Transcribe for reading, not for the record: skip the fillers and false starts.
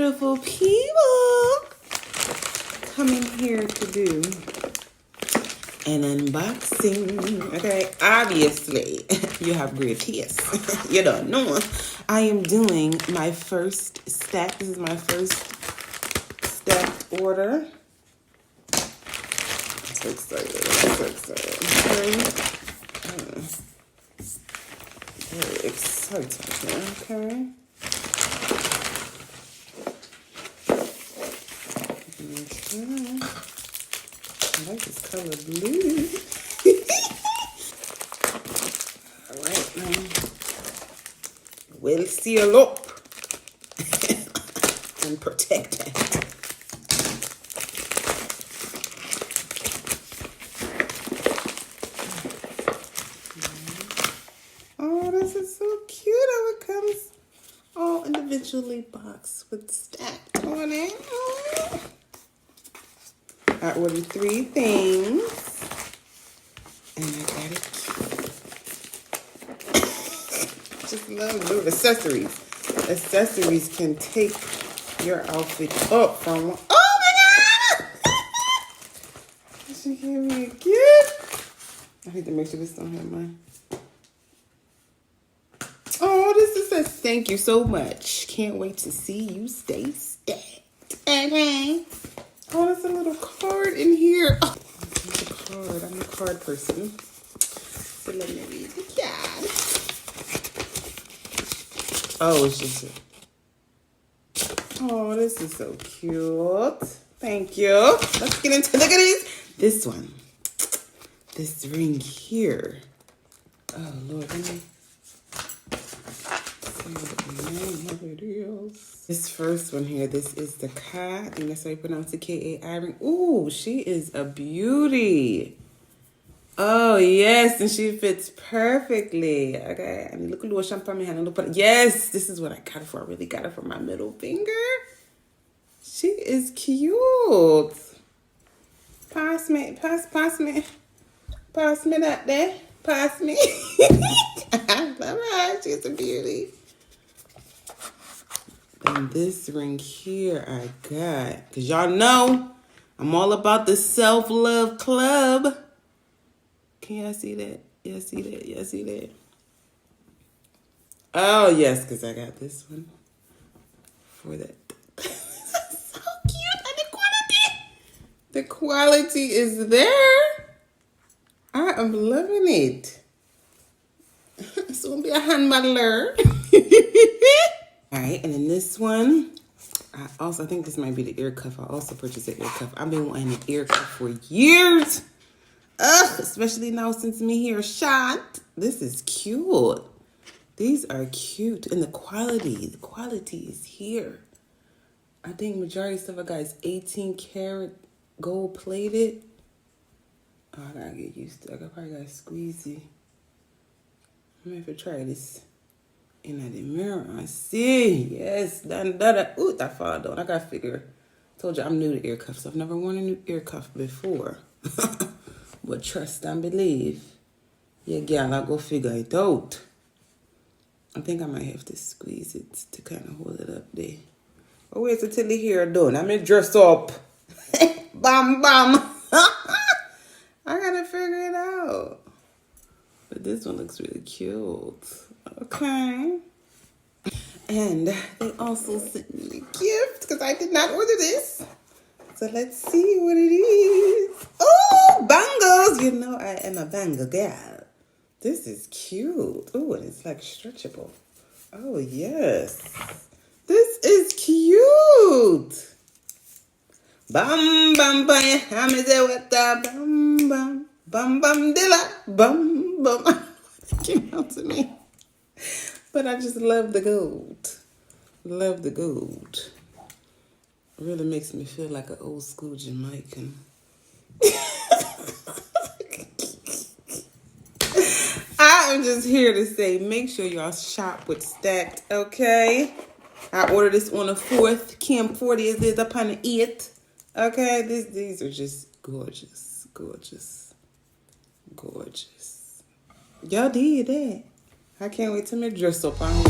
beautiful people coming here to do an unboxing. Okay, obviously you have great taste. You don't know. I am doing my first stack. This is my first stacked order. I'm so excited. I'm so excited. Very exciting. Okay. Okay. I like this color blue. All right, we'll seal up and protect it. Oh, this is so cute how it comes all individually boxed with stacked on it. Oh. I ordered 3 things, and I got it cute. Just love little accessories. Accessories can take your outfit up from, oh my God! She gave me a gift. I need to make sure this don't have mine. Oh, this is a thank you so much. Can't wait to see you stay stacked. Okay. Oh, there's a little card in here. Oh, there's a card. I'm a card person. So let me read the card. Oh, it's just. Oh, this is so cute. Thank you. Let's get into, look at these. This one. This ring here. Oh, Lord. Let me see what the name of it is. This first one here, this is the Ka. I think that's how you pronounce it, K-A-I ring. Ooh, she is a beauty. Oh, yes, and she fits perfectly. Okay, I mean, look at the champagne my hand. Yes, this is what I got it for. I really got it for my middle finger. She is cute. Pass me that there. Pass me. I love her. She's a beauty. And this ring here I got, because y'all know I'm all about the self-love club. Can y'all see that? Y'all see that? Y'all see that? Oh, yes, because I got this one for that. So cute. And the quality is there. I am loving it. It's going to be a hand modeler. All right, and then this one, I think this might be the ear cuff. I also purchased an ear cuff. I've been wanting an ear cuff for years. Ugh, especially now since me here shot. This is cute. These are cute. And the quality is here. I think majority of stuff I got is 18 karat gold plated. Oh, I gotta get used to it. I probably gotta squeeze it. I'm gonna have to try this. In the mirror, I see. Yes, ooh, that fall down. I gotta figure. Told you I'm new to ear cuffs. I've never worn a new ear cuff before. But trust and believe. Yeah, gal, I'll go figure it out. I think I might have to squeeze it to kind of hold it up there. But wait until the hair done. I'm gonna dress up. Bam, bam. I gotta figure it out. But this one looks really cute. Okay. And they also sent me a gift because I did not order this. So let's see what it is. Oh, bangles. You know I am a bangle gal. This is cute. Oh, and it's like stretchable. Oh, yes. This is cute. Bam, bam, bam. How me say what the bam, bam. Bam, bam, dilla. Bam, bam. It came out to me. But I just love the gold. Love the gold. It really makes me feel like an old school Jamaican. I am just here to say, make sure y'all shop with Stacked, okay? I ordered this on the 4th. Kim 40 is up on the 8th. Okay, these are just gorgeous, gorgeous, gorgeous. Y'all did that. I can't wait till me dress up on